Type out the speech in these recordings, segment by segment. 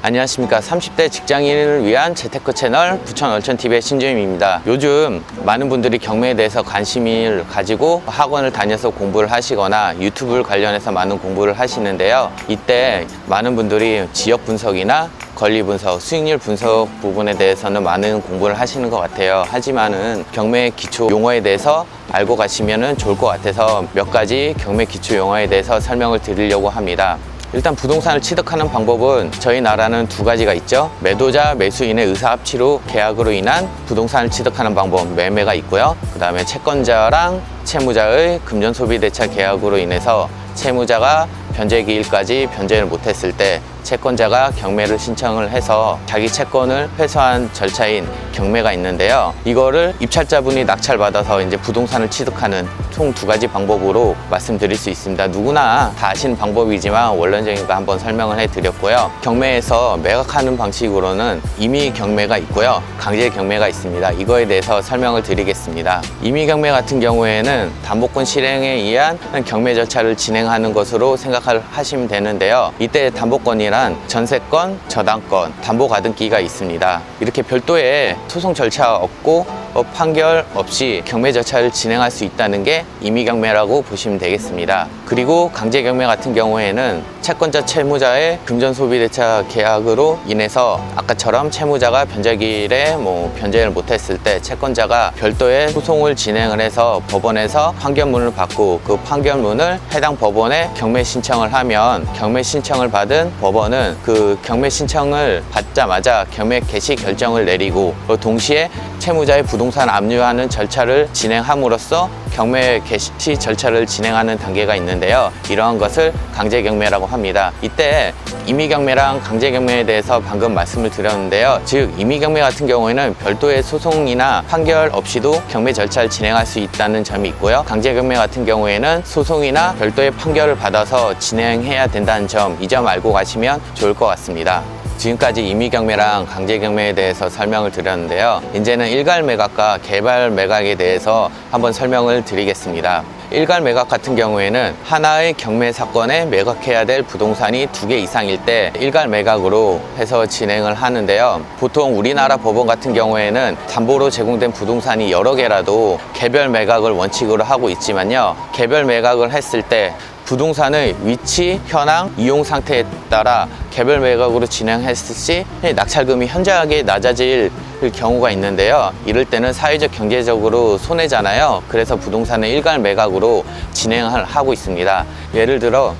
안녕하십니까. 30대 직장인을 위한 재테크 채널 부천얼천TV의 신주임입니다. 요즘 많은 분들이 경매에 대해서 관심을 가지고 학원을 다녀서 공부를 하시거나 유튜브를 관련해서 많은 공부를 하시는데요. 이때 많은 분들이 지역 분석이나 권리 분석, 수익률 분석 부분에 대해서는 많은 공부를 하시는 것 같아요. 하지만은 경매 기초 용어에 대해서 알고 가시면 좋을 것 같아서 몇 가지 경매 기초 용어에 대해서 설명을 드리려고 합니다. 일단 부동산을 취득하는 방법은 저희 나라는 두 가지가 있죠. 매도자, 매수인의 의사합치로 계약으로 인한 부동산을 취득하는 방법, 매매가 있고요. 그 다음에 채권자랑 채무자의 금전소비대차 계약으로 인해서 채무자가 변제기일까지 변제를 못했을 때 채권자가 경매를 신청을 해서 자기 채권을 회수한 절차인 경매가 있는데요. 이거를 입찰자분이 낙찰받아서 이제 부동산을 취득하는 총 두 가지 방법으로 말씀드릴 수 있습니다. 누구나 다 아시는 방법이지만 원론적인 거 한번 설명을 해드렸고요. 경매에서 매각하는 방식으로는 임의 경매가 있고요. 강제 경매가 있습니다. 이거에 대해서 설명을 드리겠습니다. 임의 경매 같은 경우에는 담보권 실행에 의한 경매 절차를 진행하는 것으로 생각하시면 되는데요. 이때 담보권이란 전세권, 저당권, 담보가등기가 있습니다. 이렇게 별도의 소송 절차 없고 판결 없이 경매 절차를 진행할 수 있다는 게 임의경매라고 보시면 되겠습니다. 그리고 강제경매 같은 경우에는 채권자, 채무자의 금전소비대차 계약으로 인해서 아까처럼 채무자가 변제기일에 변제를 못했을 때 채권자가 별도의 소송을 진행을 해서 법원에서 판결문을 받고 그 판결문을 해당 법원에 경매 신청을 하면 경매 신청을 받은 법원은 그 경매 신청을 받자마자 경매 개시 결정을 내리고 동시에 채무자의 부동산 압류하는 절차를 진행함으로써 경매 개시 절차를 진행하는 단계가 있는데요. 이러한 것을 강제경매라고 합니다. 이때 임의경매랑 강제경매에 대해서 방금 말씀을 드렸는데요. 즉 임의경매 같은 경우에는 별도의 소송이나 판결 없이도 경매 절차를 진행할 수 있다는 점이 있고요. 강제경매 같은 경우에는 소송이나 별도의 판결을 받아서 진행해야 된다는 점, 이 점 알고 가시면 좋을 것 같습니다. 지금까지 임의경매랑 강제경매에 대해서 설명을 드렸는데요. 이제는 일괄 매각과 개발 매각에 대해서 한번 설명을 드리겠습니다. 일괄 매각 같은 경우에는 하나의 경매 사건에 매각해야 될 부동산이 2개 이상일 때 일괄 매각으로 해서 진행을 하는데요. 보통 우리나라 법원 같은 경우에는 담보로 제공된 부동산이 여러 개라도 개별 매각을 원칙으로 하고 있지만요. 개별 매각을 했을 때 부동산의 위치, 현황, 이용 상태에 따라 개별 매각으로 진행했을 시 낙찰금이 현저하게 낮아질 경우가 있는데요. 이럴 때는 사회적 경제적으로 손해잖아요. 그래서 부동산을 일괄 매각으로 진행을 하고 있습니다. 예를 들어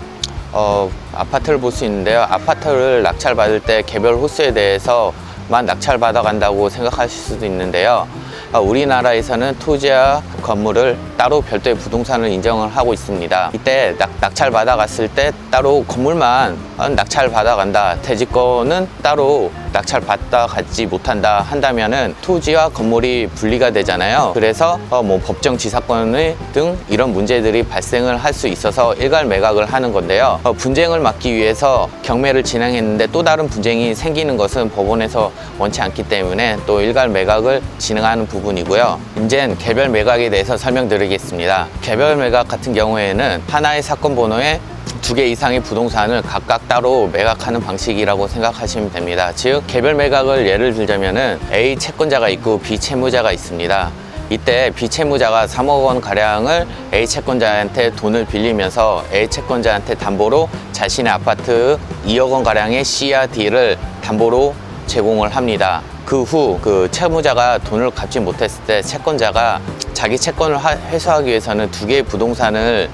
아파트를 볼 수 있는데요. 아파트를 낙찰받을 때 개별 호수에 대해서만 낙찰받아 간다고 생각하실 수도 있는데요. 우리나라에서는 토지와 건물을 따로 별도의 부동산을 인정을 하고 있습니다. 이때 낙찰 받아갔을 때 따로 건물만 낙찰 받아간다, 대지권은 따로 낙찰 받아가지 못한다 한다면은 토지와 건물이 분리가 되잖아요. 그래서 법정지사권 등 이런 문제들이 발생을 할 수 있어서 일괄 매각을 하는 건데요. 분쟁을 막기 위해서 경매를 진행했는데 또 다른 분쟁이 생기는 것은 법원에서 원치 않기 때문에 또 일괄 매각을 진행하는 부분이고요. 이젠 개별 매각에 대해서 설명드리겠습니다. 개별 매각 같은 경우에는 하나의 사건 번호에 2개 이상의 부동산을 각각 따로 매각하는 방식이라고 생각하시면 됩니다. 즉 개별 매각을 예를 들자면은 A 채권자가 있고 B 채무자가 있습니다. 이때 B 채무자가 3억 원 가량을 A 채권자한테 돈을 빌리면서 A 채권자한테 담보로 자신의 아파트 2억 원 가량의 C와 D를 담보로 제공을 합니다. 그 후 그 채무자가 돈을 갚지 못했을 때 채권자가 자기 채권을 회수하기 위해서는 2개의 부동산을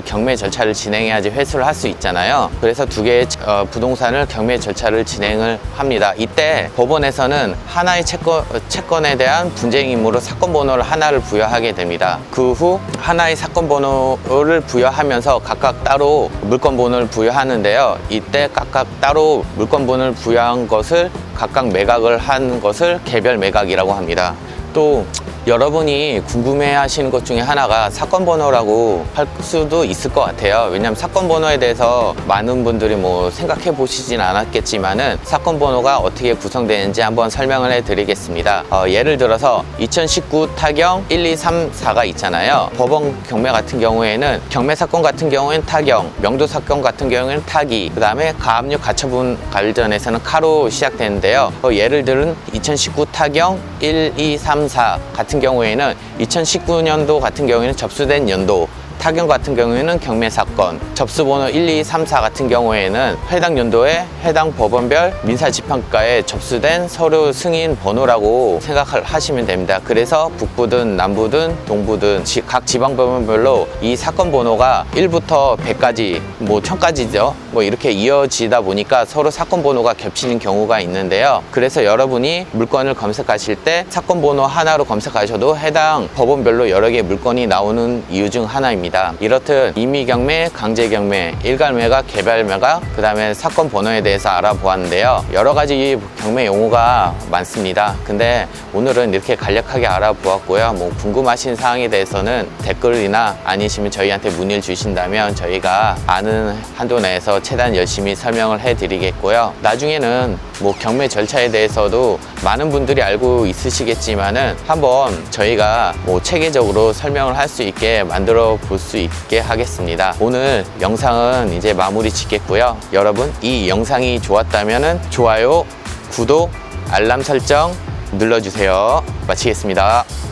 경매 절차를 진행해야지 회수를 할 수 있잖아요. 그래서 2개의 부동산을 경매 절차를 진행을 합니다. 이때 법원에서는 하나의 채권에 대한 분쟁이므로 사건 번호를 하나를 부여하게 됩니다. 그 후 하나의 사건 번호를 부여하면서 각각 따로 물건 번호를 부여하는데요. 이때 각각 따로 물건 번호를 부여한 것을 각각 매각을 한 것을 개별 매각이라고 합니다. 또 여러분이 궁금해 하시는 것 중에 하나가 사건 번호라고 할 수도 있을 것 같아요. 왜냐하면 사건 번호에 대해서 많은 분들이 뭐 생각해 보시진 않았겠지만은 사건 번호가 어떻게 구성되는지 한번 설명을 해 드리겠습니다. 예를 들어서 2019 타경 1, 2, 3, 4가 있잖아요. 법원 경매 같은 경우에는 경매 사건 같은 경우에는 타경, 명도 사건 같은 경우에는 타기, 그 다음에 가압류 가처분 관련해서는 카로 시작되는데요. 예를 들은 2019 타경 1, 2, 3, 4 같은 경우에는 2019년도 같은 경우에는 접수된 연도, 타경 같은 경우에는 경매 사건, 접수번호 1, 2, 3, 4 같은 경우에는 해당 연도에 해당 법원별 민사재판과에 접수된 서류 승인 번호라고 생각을 하시면 됩니다. 그래서 북부든 남부든 동부든 각 지방법원별로 이 사건 번호가 1부터 100까지, 뭐 1000까지죠. 뭐 이렇게 이어지다 보니까 서로 사건 번호가 겹치는 경우가 있는데요. 그래서 여러분이 물건을 검색하실 때 사건 번호 하나로 검색하셔도 해당 법원별로 여러 개의 물건이 나오는 이유 중 하나입니다. 이렇듯 임의경매, 강제경매, 일괄매각, 개별매각, 그 다음에 사건 번호에 대해서 알아보았는데요. 여러 가지 경매 용어가 많습니다. 근데 오늘은 이렇게 간략하게 알아보았고요. 뭐 궁금하신 사항에 대해서는 댓글이나 아니시면 저희한테 문의를 주신다면 저희가 아는 한도 내에서 최대한 열심히 설명을 해드리겠고요. 나중에는 뭐 경매 절차에 대해서도 많은 분들이 알고 있으시겠지만은 한번 저희가 뭐 체계적으로 설명을 할 수 있게 만들어 볼 수 있게 하겠습니다. 오늘 영상은 이제 마무리 짓겠고요. 여러분, 이 영상이 좋았다면은 좋아요, 구독, 알람 설정 눌러주세요. 마치겠습니다.